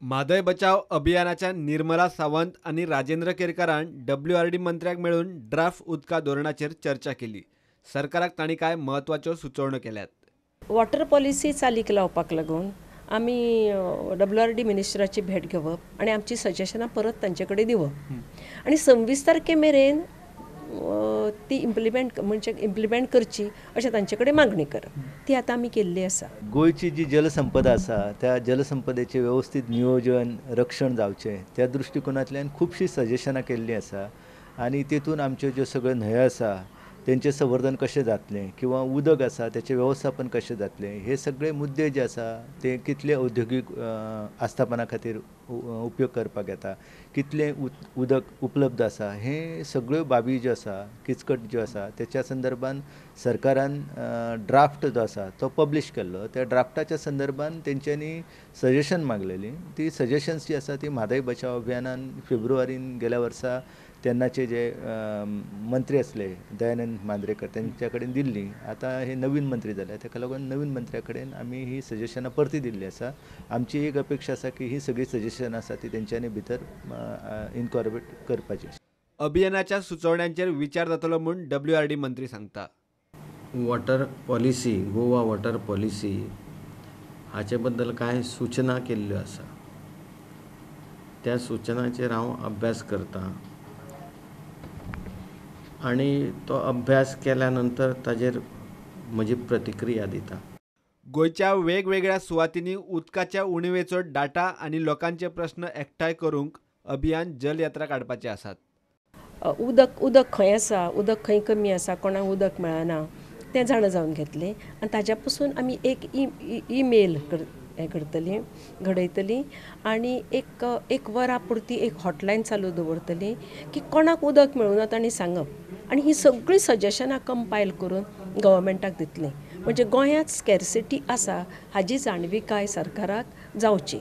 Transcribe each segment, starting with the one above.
म्हादय बचाव अभियानाच्या निर्मला सावंत आणि राजेंद्र केरकारान WRD मंत्र्याक मेळून ड्राफ्ट उदका धोरणाचेर चर्चा केली। सरकाराक तांणी काय महत्वाच्यो सुचोवण्यो केल्यात। वॉटर पॉलिसी चालीक लावपाक लागून आमी WRD मिनिस्टराची भेट घेवप आणि आमची सजेशनां परत तांचे कडेन दिवप आणि 26 तारखे मेरेन ती इम्प्लिमेंट करची अशें तांचे कडेन मागणी करप। ती आतां आमी केल्ली आसा। गोयची जी जलसंपदा आसा त्या जलसंपदेचे व्यवस्थित नियोजन रक्षण जावचें त्या दृश्टिकोनांतल्यान खुबशीं सजेशनां केल्लीं आसा आनी तेतून आमच्यो ज्यो सगळ्यो न्हंयो आसा तेंचें संवर्धन कशें जातलें किंवा उदक आसा तेचें वेवस्थापन कशें जातलें हे सगळे मुद्दे जे आसा ते कितले औद्योगीक आस्थापना खातीर उपयोग करपाक येता कितलें उदक उपलब्ध आसा हे सगळ्यो बाबी ज्यो आसा किचकट ज्यो आसा तेच्या संदर्भान सरकारान ड्राफ्ट जो आसा तो पब्लीश केल्लो। त्या ड्राफ्टाच्या संदर्भान तेंच्यांनी सजेशन मागलेलीं। ती सजेशन्स जी आसा ती म्हादय बचाव अभियानान फेब्रुवारीन गेल्या वर्सा तेन्नाचे जे मंत्री आसले दयानंद मांद्रेकर त्यांच्या कडेन दिल्ली। आता हे नवीन मंत्री जाले ताका लागून नवीन मंत्र्या कडेन आमी ही सजेशनां परती दिल्ली आसा। आमची एक अपेक्षा आसा की ही सगळी सजेशनां आसा ती तेंच्यांनी भितर इनकॉर्पोरेट करपाची। अभियानाच्या सुचोवण्यांचेर विचार जातलो म्हूण WRD मंत्री सांगता। Water policy Goa water policy हाचे बद्दल कांय सूचना केल्ल्यो आसा। त्या सूचनांचेर हांव अभ्यास करतां आणि तो अभ्यास केल्या नंतर ताजेर म्हजी प्रतिक्रिया दिता। गोयच्या वेगवेगळ्या सुवातींनी उदकाच्या उणिवेचो डाटा आणि लोकांचे प्रश्न एकठांय करूंक अभियान जल यात्रा काडपाचे आसात। उदक खंय आसा, उदक खंय कमी आसा, कोणाक उदक मेळना तें जाणा जावन घेतलें आनी ताज्या पासून आमी एक ईमेल करतलीं घडयतलीं आनी एक वरा पुरती एक हॉटलायन चालू दवरतलीं की कोणाक उदक मेळूना तांणी सांगप आनी ही सगळीं सजेशनां कंपायल करून गव्हर्मेंटाक दितलीं। म्हणजे गोंयांत स्कॅरसिटी आसा हाजी जाणविकाय सरकाराक जावची।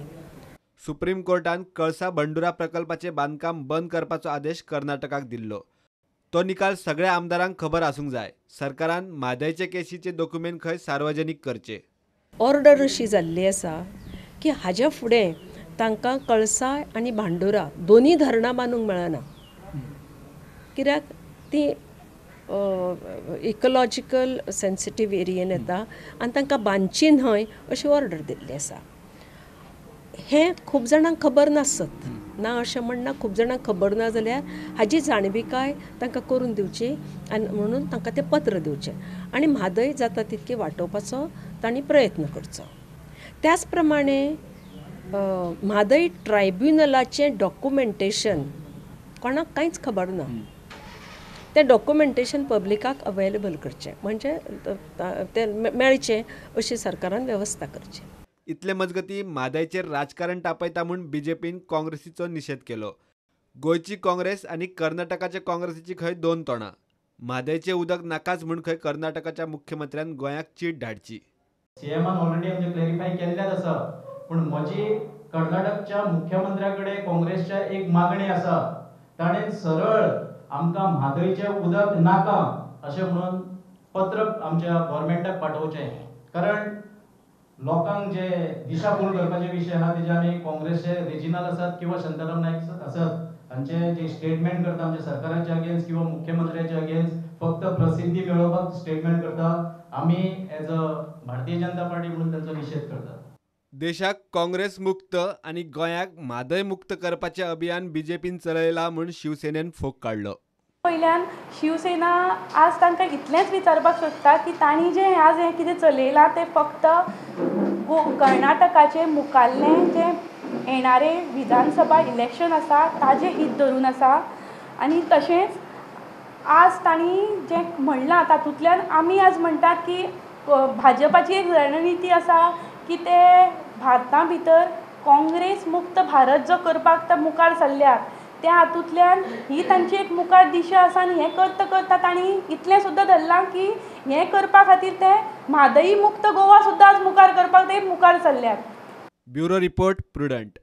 सुप्रीम कोर्टान कळसा बंडुरा प्रकल्पाचे बांदकाम बंद करपाचो आदेश कर्नाटकाक दिल्लो। तो निकाल सगळ्या आमदारांक खबर आसूंक जाय। सरकारान म्हादयचे केसीचे डॉक्युमेंट खंय सार्वजनीक करचे। ऑर्डर अशी जाल्ली आसा की हाज्या फुडें तांकां कळसाय आनी बांडुरा दोनी धरणां बांदूंक मेळना कित्याक ती इकोलॉजिकल सेन्सिटीव एरियेन येता आनी तांकां बांदची न्हय अशी ऑर्डर दिल्ली आसा। हें खूब जाणांक खबर नासत ना अशें म्हणना, खूब जाणांक खबर ना जाल्यार हाजी जाणविकाय तांकां करून दिवची आनी म्हणून तांकां तें पत्र दिवचें आनी म्हादय जाता तितकी वांटोवपाचो तांणी प्रयत्न करचो। त्याच प्रमाणे म्हादय ट्रायब्युनलाचें डॉक्युमेंटेशन कोणाक कांयच खबर ना तें डॉक्युमेंटेशन पब्लिकाक अवेलेबल करचें म्हणजे तें मेळचें अशी सरकारान वेवस्था करची। इतले मजगती म्हादयचेर राजकारण तापयता म्हूण BJPन काँग्रेसीचो निशेध केलो। गोयची काँग्रेस आनी कर्नाटकाचे काँग्रेसीची खंय दोन तोंडां। म्हादयचे उदक नाकाच म्हूण खंय कर्नाटकाच्या मुख्यमंत्र्यान गोंयाक चीट धाडची। सीएमान ऑलरेडी आमचे क्लॅरिफाय केल्लेच आसा पूण म्हजी कर्नाटकच्या मुख्यमंत्र्या कडेन काँग्रेसच्या एक मागणी आसा। ताणें सरळ आमकां म्हादयचें उदक नाका अशें म्हणून पत्र आमच्या गव्हर्मेंटाक पाठोवचें। कारण लोकांक जे दिशाभूल करपाचे विशय आहा तेजे आमी काँग्रेसचे रिजिनल आसात किंवा शांताराम नायक आसात हांचे जे स्टेटमेंट करता आमच्या सरकाराच्या अगेन्स्ट किंवा मुख्यमंत्र्याच्या अगेन्स्ट फक्त प्रसिद्धी मेळोवपाक स्टेटमेंट करता। आमी as a Bharatiya Janata party म्हणून तांचो निशेध करता। देशाक काँग्रेस मुक्त आणि गोंयाक म्हादय मुक्त करपाचें अभियान BJPन चलयलां म्हूण शिवसेनेन फोग काडलो। पयल्यान शिवसेना आज तांकां इतलेंच विचारपाक सोदता की तांणी जें आज हें कितें चलयलां तें फक्त कर्नाटकाचें मुखाल्लें जें येणारें विधानसभा इलेक्शन आसा ताजें हीत धरून आसा आनी तशेंच आज तांणी जें म्हणलां तातूंतल्यान आमी आज म्हणटात की भाजपाची एक रणनिती आसा की ते भारता भितर काँग्रेस मुक्त भारत जो करपाक ते मुखार सरल्यात त्या हातूंतल्यान ही तांची एक मुखार दिशा आसा आनी हें करता करता तांणी इतलें सुद्दां धरलां की हें करपा खातीर ते म्हादयी मुक्त गोवा सुद्दां आज मुखार करपाक ते मुखार सरल्यात। Bureau report prudent.